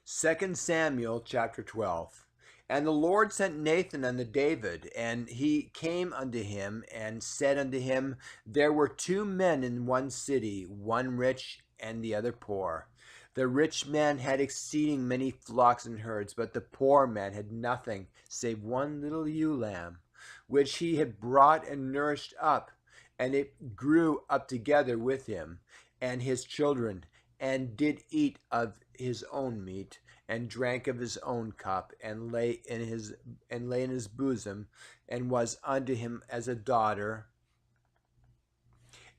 Second Samuel chapter 12. And the Lord sent Nathan unto David, and he came unto him, and said unto him, There were two men in one city, one rich and the other poor. The rich man had exceeding many flocks and herds, but the poor man had nothing save one little ewe lamb, which he had brought and nourished up, and it grew up together with him and his children, and did eat of his own meat, and drank of his own cup, and lay in his bosom, and was unto him as a daughter.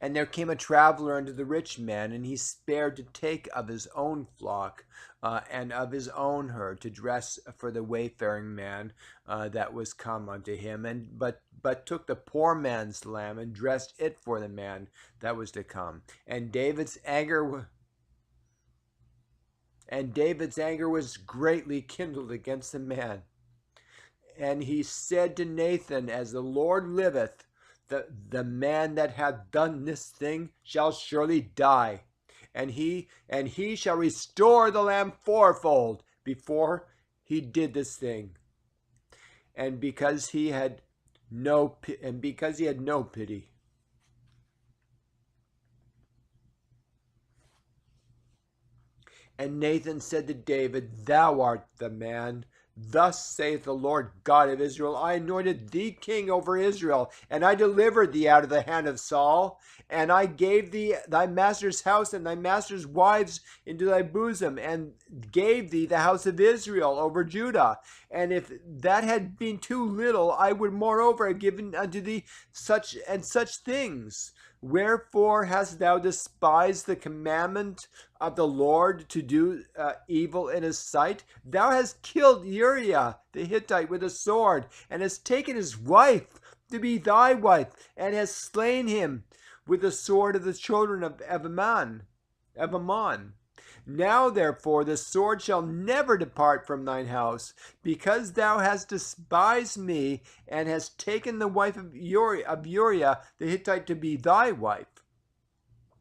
And there came a traveler unto the rich man, and he spared to take of his own flock and of his own herd to dress for the wayfaring man that was come unto him, and but took the poor man's lamb and dressed it for the man that was to come. And David's anger was greatly kindled against the man. And he said to Nathan, As the Lord liveth, the man that hath done this thing shall surely die, and he shall restore the lamb fourfold before he did this thing. And because he had no pity. And Nathan said to David, Thou art the man. Thus saith the Lord God of Israel, I anointed thee king over Israel, and I delivered thee out of the hand of Saul, and I gave thee thy master's house and thy master's wives into thy bosom, and gave thee the house of Israel over Judah. And if that had been too little, I would moreover have given unto thee such and such things. Wherefore hast thou despised the commandment of the Lord to do evil in his sight? Thou hast killed Uriah the Hittite with a sword, and hast taken his wife to be thy wife, and hast slain him with the sword of the children of Ammon. Now therefore the sword shall never depart from thine house, because thou hast despised me, and hast taken the wife of Uriah the Hittite to be thy wife.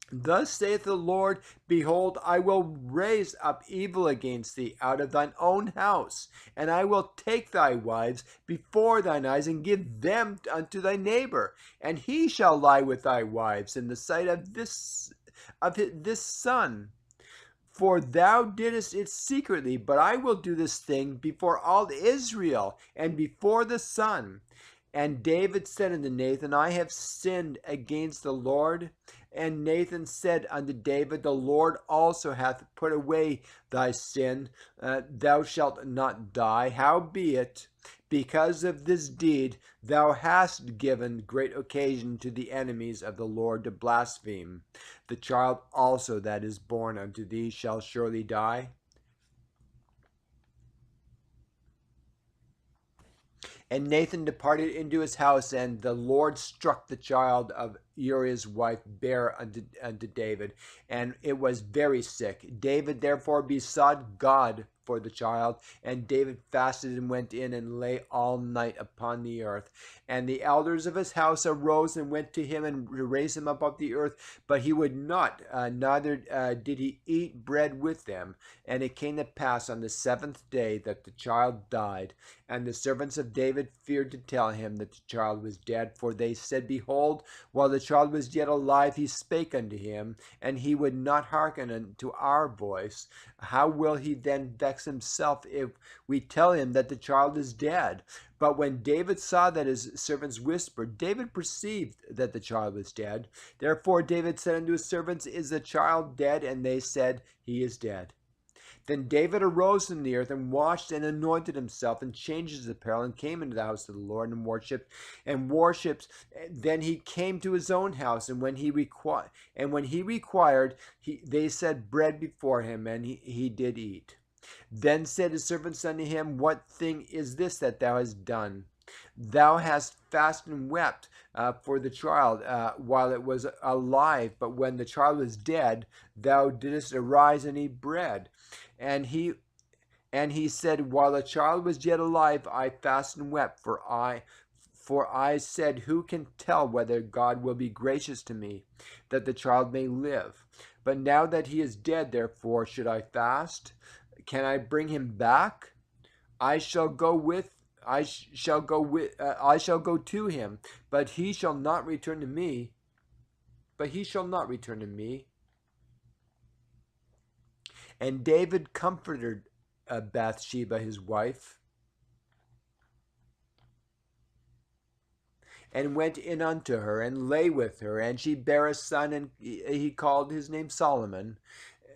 Thus saith the Lord, Behold, I will raise up evil against thee out of thine own house, and I will take thy wives before thine eyes, and give them unto thy neighbor, and he shall lie with thy wives in the sight of this son. For thou didst it secretly, but I will do this thing before all Israel and before the sun. And David said unto Nathan, I have sinned against the Lord. And Nathan said unto David, The Lord also hath put away thy sin. Thou shalt not die. Howbeit, because of this deed, thou hast given great occasion to the enemies of the Lord to blaspheme. The child also that is born unto thee shall surely die. And Nathan departed into his house, and the Lord struck the child of Uriah's wife bare unto David, and it was very sick. David therefore besought God for the child, and David fasted and went in and lay all night upon the earth. And the elders of his house arose and went to him and raised him up off the earth, but he would not, neither did he eat bread with them. And it came to pass on the seventh day that the child died. And the servants of David feared to tell him that the child was dead, for they said, Behold, while the child was yet alive, he spake unto him, and he would not hearken unto our voice. How will he then vex himself if we tell him that the child is dead? But when David saw that his servants whispered, David perceived that the child was dead. Therefore David said unto his servants, Is the child dead? And they said, He is dead. Then David arose from the earth and washed and anointed himself and changed his apparel and came into the house of the Lord and worshipped. Then he came to his own house, and when he required, they set bread before him, and he did eat. Then said his servants unto him, What thing is this that thou hast done? Thou hast fasted and wept for the child while it was alive, but when the child was dead, thou didst arise and eat bread. And he said, While the child was yet alive, I fasted and wept, for I said, Who can tell whether God will be gracious to me, that the child may live? But now that he is dead, therefore should I fast? can I bring him back? I shall go with I shall go to him, but he shall not return to me. But he shall not return to me. And David comforted Bathsheba his wife, and went in unto her, and lay with her, and she bare a son, and he called his name Solomon.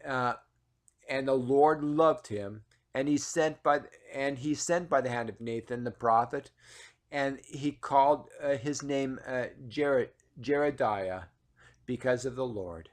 And the Lord loved him, and he sent by the hand of Nathan the prophet, and he called his name Jerediah, because of the Lord.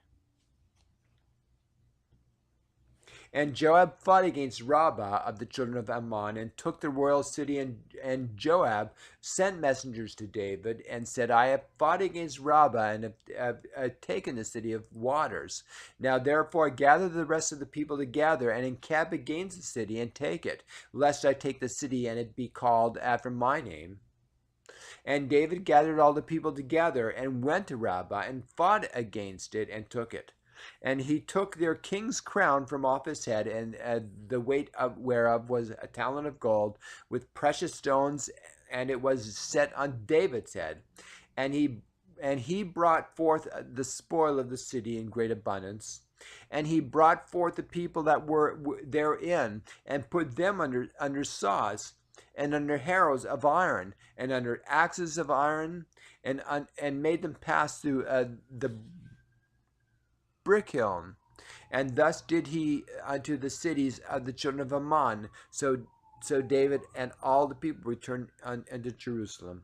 And Joab fought against Rabbah of the children of Ammon, and took the royal city. And Joab sent messengers to David, and said, I have fought against Rabbah, and have taken the city of waters. Now therefore gather the rest of the people together, and encamp against the city, and take it, lest I take the city, and it be called after my name. And David gathered all the people together, and went to Rabbah, and fought against it, and took it. And he took their king's crown from off his head, and the weight whereof was a talent of gold, with precious stones, and it was set on David's head. And he brought forth the spoil of the city in great abundance. And he brought forth the people that were therein, and put them under saws, and under harrows of iron, and under axes of iron, and made them pass through the Brickhiln. And thus did he unto the cities of the children of Ammon. So David and all the people returned unto Jerusalem.